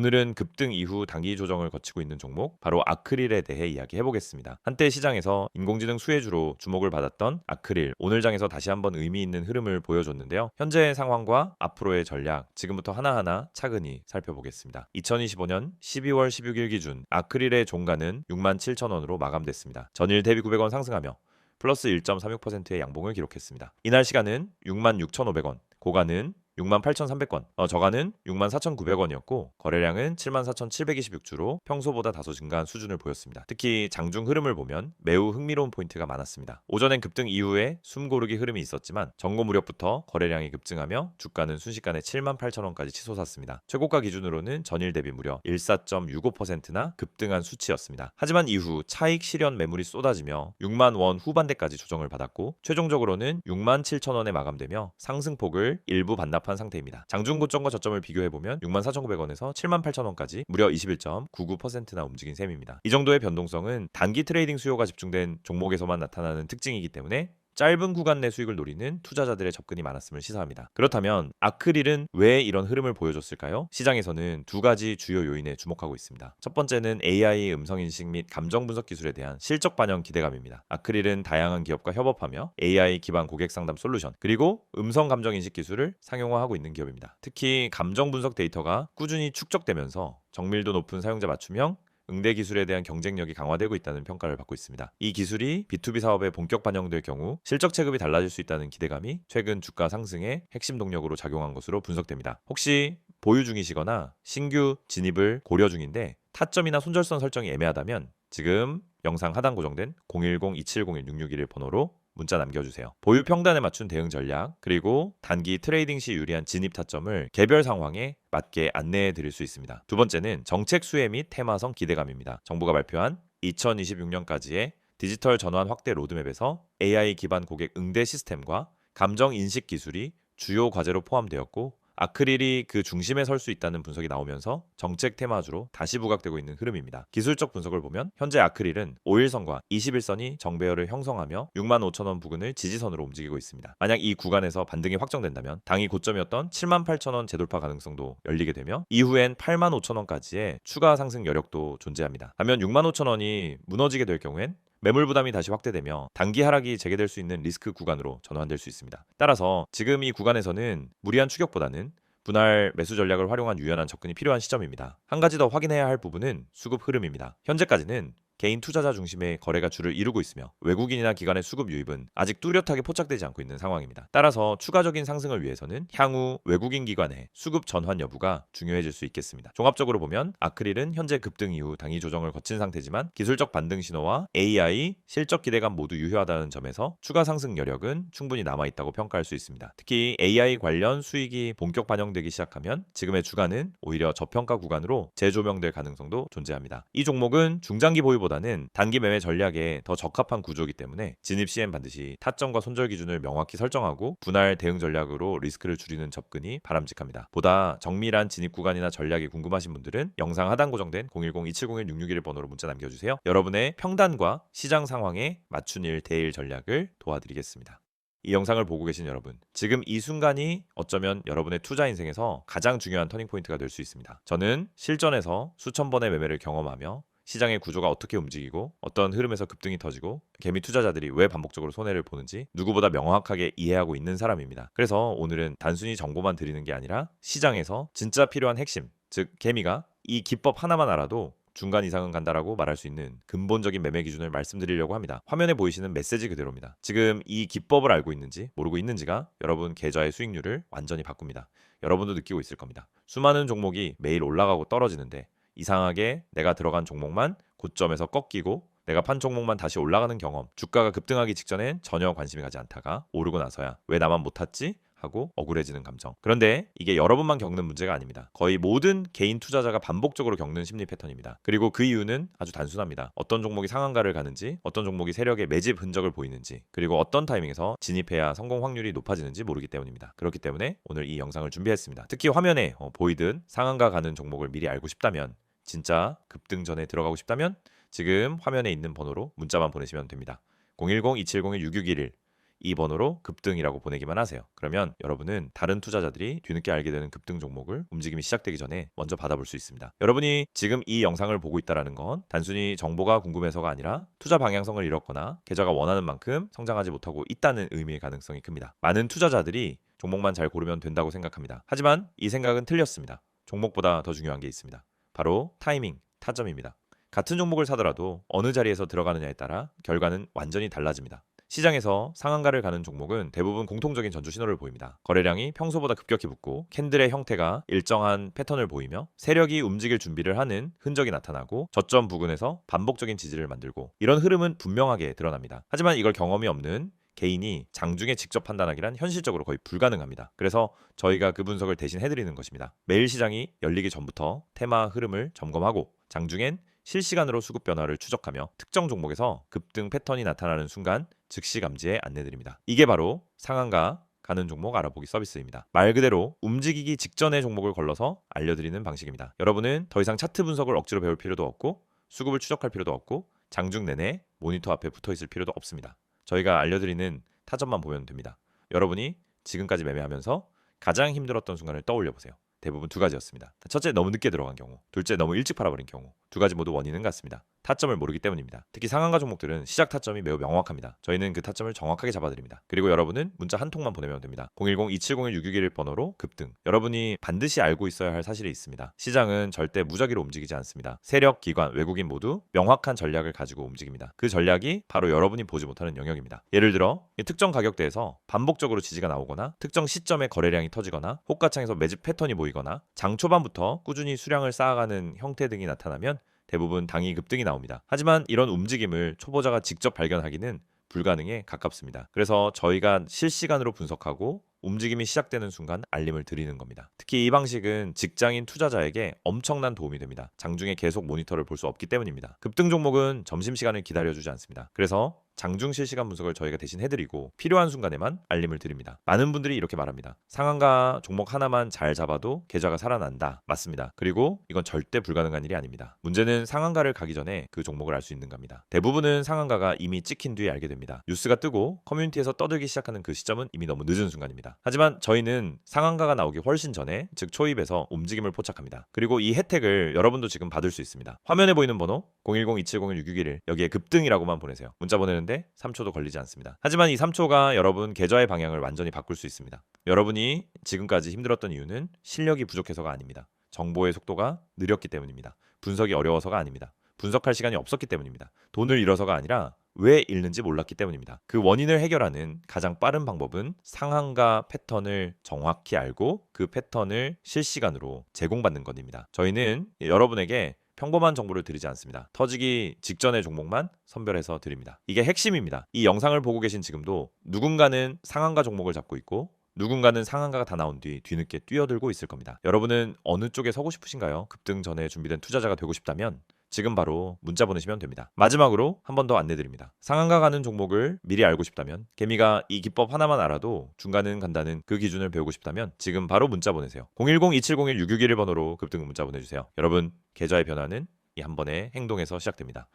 오늘은 급등 이후 단기 조정을 거치고 있는 종목 바로 아크릴에 대해 이야기해 보겠습니다. 한때 시장에서 인공지능 수혜주로 주목을 받았던 아크릴, 오늘 장에서 다시 한번 의미 있는 흐름을 보여줬는데요. 현재의 상황과 앞으로의 전략, 지금부터 하나하나 차근히 살펴보겠습니다. 2025년 12월 16일 기준 아크릴의 종가는 67,000원으로 마감됐습니다. 전일 대비 900원 상승하며 플러스 1.36%의 양봉을 기록했습니다. 이날 시가는 66,500원, 고가는 68,300원, 저가는 64,900원이었고 거래량은 74,726주로 평소보다 다소 증가한 수준을 보였습니다. 특히 장중 흐름을 보면 매우 흥미로운 포인트가 많았습니다. 오전엔 급등 이후에 숨고르기 흐름이 있었지만 정오 무렵부터 거래량이 급증하며 주가는 순식간에 78,000원까지 치솟았습니다. 최고가 기준으로는 전일 대비 무려 14.65%나 급등한 수치였습니다. 하지만 이후 차익 실현 매물이 쏟아지며 6만 원 후반대까지 조정을 받았고 최종적으로는 67,000원에 마감되며 상승폭을 일부 반납한 상태입니다. 장중 고점과 저점을 비교해보면 64,900원에서 78,000원까지 무려 21.99%나 움직인 셈입니다. 이 정도의 변동성은 단기 트레이딩 수요가 집중된 종목에서만 나타나는 특징이기 때문에 짧은 구간 내 수익을 노리는 투자자들의 접근이 많았음을 시사합니다. 그렇다면 아크릴은 왜 이런 흐름을 보여줬을까요? 시장에서는 두 가지 주요 요인에 주목하고 있습니다. 첫 번째는 AI 음성인식 및 감정 분석 기술에 대한 실적 반영 기대감입니다. 아크릴은 다양한 기업과 협업하며 AI 기반 고객 상담 솔루션 그리고 음성 감정 인식 기술을 상용화하고 있는 기업입니다. 특히 감정 분석 데이터가 꾸준히 축적되면서 정밀도 높은 사용자 맞춤형 응대 기술에 대한 경쟁력이 강화되고 있다는 평가를 받고 있습니다. 이 기술이 B2B 사업에 본격 반영될 경우 실적 체급이 달라질 수 있다는 기대감이 최근 주가 상승의 핵심 동력으로 작용한 것으로 분석됩니다. 혹시 보유 중이시거나 신규 진입을 고려 중인데 타점이나 손절선 설정이 애매하다면 지금 영상 하단 고정된 010-2701-661 번호로 문자 남겨주세요. 보유 평단에 맞춘 대응 전략 그리고 단기 트레이딩 시 유리한 진입 타점을 개별 상황에 맞게 안내해 드릴 수 있습니다. 두 번째는 정책 수혜 및 테마성 기대감입니다. 정부가 발표한 2026년까지의 디지털 전환 확대 로드맵에서 AI 기반 고객 응대 시스템과 감정 인식 기술이 주요 과제로 포함되었고 아크릴이 그 중심에 설 수 있다는 분석이 나오면서 정책 테마주로 다시 부각되고 있는 흐름입니다. 기술적 분석을 보면 현재 아크릴은 5일선과 21선이 정배열을 형성하며 65,000원 부근을 지지선으로 움직이고 있습니다. 만약 이 구간에서 반등이 확정된다면 당이 고점이었던 78,000원 재돌파 가능성도 열리게 되며 이후엔 85,000원까지의 추가 상승 여력도 존재합니다. 반면 65,000원이 무너지게 될 경우엔 매물 부담이 다시 확대되며 단기 하락이 재개될 수 있는 리스크 구간으로 전환될 수 있습니다. 따라서 지금 이 구간에서는 무리한 추격보다는 분할 매수 전략을 활용한 유연한 접근이 필요한 시점입니다. 한 가지 더 확인해야 할 부분은 수급 흐름입니다. 현재까지는 개인 투자자 중심의 거래가 주를 이루고 있으며 외국인이나 기관의 수급 유입은 아직 뚜렷하게 포착되지 않고 있는 상황입니다. 따라서 추가적인 상승을 위해서는 향후 외국인 기관의 수급 전환 여부가 중요해질 수 있겠습니다. 종합적으로 보면 아크릴은 현재 급등 이후 당위 조정을 거친 상태지만 기술적 반등 신호와 AI 실적 기대감 모두 유효하다는 점에서 추가 상승 여력은 충분히 남아있다고 평가할 수 있습니다. 특히 AI 관련 수익이 본격 반영되기 시작하면 지금의 주가는 오히려 저평가 구간으로 재조명될 가능성도 존재합니다. 이 종목은 중장기 보유보다는 단기 매매 전략에 더 적합한 구조이기 때문에 진입 시엔 반드시 타점과 손절 기준을 명확히 설정하고 분할 대응 전략으로 리스크를 줄이는 접근이 바람직합니다. 보다 정밀한 진입 구간이나 전략이 궁금하신 분들은 영상 하단 고정된 010-2701-661 번호로 문자 남겨주세요. 여러분의 평단과 시장 상황에 맞춘 일 대일 전략을 도와드리겠습니다. 이 영상을 보고 계신 여러분, 지금 이 순간이 어쩌면 여러분의 투자 인생에서 가장 중요한 터닝포인트가 될 수 있습니다. 저는 실전에서 수천 번의 매매를 경험하며 시장의 구조가 어떻게 움직이고 어떤 흐름에서 급등이 터지고 개미 투자자들이 왜 반복적으로 손해를 보는지 누구보다 명확하게 이해하고 있는 사람입니다. 그래서 오늘은 단순히 정보만 드리는 게 아니라 시장에서 진짜 필요한 핵심, 즉 개미가 이 기법 하나만 알아도 중간 이상은 간다라고 말할 수 있는 근본적인 매매 기준을 말씀드리려고 합니다. 화면에 보이시는 메시지 그대로입니다. 지금 이 기법을 알고 있는지 모르고 있는지가 여러분 계좌의 수익률을 완전히 바꿉니다. 여러분도 느끼고 있을 겁니다. 수많은 종목이 매일 올라가고 떨어지는데 이상하게 내가 들어간 종목만 고점에서 꺾이고 내가 판 종목만 다시 올라가는 경험, 주가가 급등하기 직전엔 전혀 관심이 가지 않다가 오르고 나서야 왜 나만 못 탔지? 하고 억울해지는 감정. 그런데 이게 여러분만 겪는 문제가 아닙니다. 거의 모든 개인 투자자가 반복적으로 겪는 심리 패턴입니다. 그리고 그 이유는 아주 단순합니다. 어떤 종목이 상한가를 가는지, 어떤 종목이 세력의 매집 흔적을 보이는지, 그리고 어떤 타이밍에서 진입해야 성공 확률이 높아지는지 모르기 때문입니다. 그렇기 때문에 오늘 이 영상을 준비했습니다. 특히 화면에 보이듯 상한가 가는 종목을 미리 알고 싶다면, 진짜 급등 전에 들어가고 싶다면 지금 화면에 있는 번호로 문자만 보내시면 됩니다. 010-2701-6611 이 번호로 급등이라고 보내기만 하세요. 그러면 여러분은 다른 투자자들이 뒤늦게 알게 되는 급등 종목을 움직임이 시작되기 전에 먼저 받아볼 수 있습니다. 여러분이 지금 이 영상을 보고 있다는 건 단순히 정보가 궁금해서가 아니라 투자 방향성을 잃었거나 계좌가 원하는 만큼 성장하지 못하고 있다는 의미의 가능성이 큽니다. 많은 투자자들이 종목만 잘 고르면 된다고 생각합니다. 하지만 이 생각은 틀렸습니다. 종목보다 더 중요한 게 있습니다. 바로 타이밍, 타점입니다. 같은 종목을 사더라도 어느 자리에서 들어가느냐에 따라 결과는 완전히 달라집니다. 시장에서 상한가를 가는 종목은 대부분 공통적인 전조 신호를 보입니다. 거래량이 평소보다 급격히 붙고 캔들의 형태가 일정한 패턴을 보이며 세력이 움직일 준비를 하는 흔적이 나타나고 저점 부근에서 반복적인 지지를 만들고 이런 흐름은 분명하게 드러납니다. 하지만 이걸 경험이 없는 개인이 장중에 직접 판단하기란 현실적으로 거의 불가능합니다. 그래서 저희가 그 분석을 대신 해드리는 것입니다. 매일 시장이 열리기 전부터 테마 흐름을 점검하고 장중엔 실시간으로 수급 변화를 추적하며 특정 종목에서 급등 패턴이 나타나는 순간 즉시 감지에 안내드립니다. 이게 바로 상한가 가는 종목 알아보기 서비스입니다. 말 그대로 움직이기 직전의 종목을 걸러서 알려드리는 방식입니다. 여러분은 더 이상 차트 분석을 억지로 배울 필요도 없고 수급을 추적할 필요도 없고 장중 내내 모니터 앞에 붙어 있을 필요도 없습니다. 저희가 알려드리는 타점만 보면 됩니다. 여러분이 지금까지 매매하면서 가장 힘들었던 순간을 떠올려 보세요. 대부분 두 가지였습니다. 첫째, 너무 늦게 들어간 경우. 둘째, 너무 일찍 팔아버린 경우. 두 가지 모두 원인은 같습니다. 타점을 모르기 때문입니다. 특히 상한가 종목들은 시작 타점이 매우 명확합니다. 저희는 그 타점을 정확하게 잡아드립니다. 그리고 여러분은 문자 한 통만 보내면 됩니다. 010-2701-661 번호로 급등. 여러분이 반드시 알고 있어야 할 사실이 있습니다. 시장은 절대 무작위로 움직이지 않습니다. 세력, 기관, 외국인 모두 명확한 전략을 가지고 움직입니다. 그 전략이 바로 여러분이 보지 못하는 영역입니다. 예를 들어 특정 가격대에서 반복적으로 지지가 나오거나 특정 시점에 거래량이 터지거나 호가창에서 매집 패턴이 보이거나 장 초반부터 꾸준히 수량을 쌓아가는 형태 등이 나타나면 대부분 당이 급등이 나옵니다. 하지만 이런 움직임을 초보자가 직접 발견하기는 불가능에 가깝습니다. 그래서 저희가 실시간으로 분석하고 움직임이 시작되는 순간 알림을 드리는 겁니다. 특히 이 방식은 직장인 투자자에게 엄청난 도움이 됩니다. 장중에 계속 모니터를 볼 수 없기 때문입니다. 급등 종목은 점심시간을 기다려주지 않습니다. 그래서 장중 실시간 분석을 저희가 대신 해드리고 필요한 순간에만 알림을 드립니다. 많은 분들이 이렇게 말합니다. 상한가 종목 하나만 잘 잡아도 계좌가 살아난다. 맞습니다. 그리고 이건 절대 불가능한 일이 아닙니다. 문제는 상한가를 가기 전에 그 종목을 알 수 있는 겁니다. 대부분은 상한가가 이미 찍힌 뒤에 알게 됩니다. 뉴스가 뜨고 커뮤니티에서 떠들기 시작하는 그 시점은 이미 너무 늦은 순간입니다. 하지만 저희는 상한가가 나오기 훨씬 전에 즉 초입에서 움직임을 포착합니다. 그리고 이 혜택을 여러분도 지금 받을 수 있습니다. 화면에 보이는 번호 010-2701-661 여기에 급등이라고만 보내세요. 문자 보내는데 3초도 걸리지 않습니다. 하지만 이 3초가 여러분 계좌의 방향을 완전히 바꿀 수 있습니다. 여러분이 지금까지 힘들었던 이유는 실력이 부족해서가 아닙니다. 정보의 속도가 느렸기 때문입니다. 분석이 어려워서가 아닙니다. 분석할 시간이 없었기 때문입니다. 돈을 잃어서가 아니라 왜 잃는지 몰랐기 때문입니다. 그 원인을 해결하는 가장 빠른 방법은 상한가 패턴을 정확히 알고 그 패턴을 실시간으로 제공받는 것입니다. 저희는 여러분에게 평범한 정보를 드리지 않습니다. 터지기 직전의 종목만 선별해서 드립니다. 이게 핵심입니다. 이 영상을 보고 계신 지금도 누군가는 상한가 종목을 잡고 있고 누군가는 상한가가 다 나온 뒤 뒤늦게 뛰어들고 있을 겁니다. 여러분은 어느 쪽에 서고 싶으신가요? 급등 전에 준비된 투자자가 되고 싶다면 지금 바로 문자 보내시면 됩니다. 마지막으로 한 번 더 안내드립니다. 상한가 가는 종목을 미리 알고 싶다면 개미가 이 기법 하나만 알아도 중간은 간다는 그 기준을 배우고 싶다면 지금 바로 문자 보내세요. 010-2701-661 번호로 급등 문자 보내주세요. 여러분 계좌의 변화는 이 한 번의 행동에서 시작됩니다.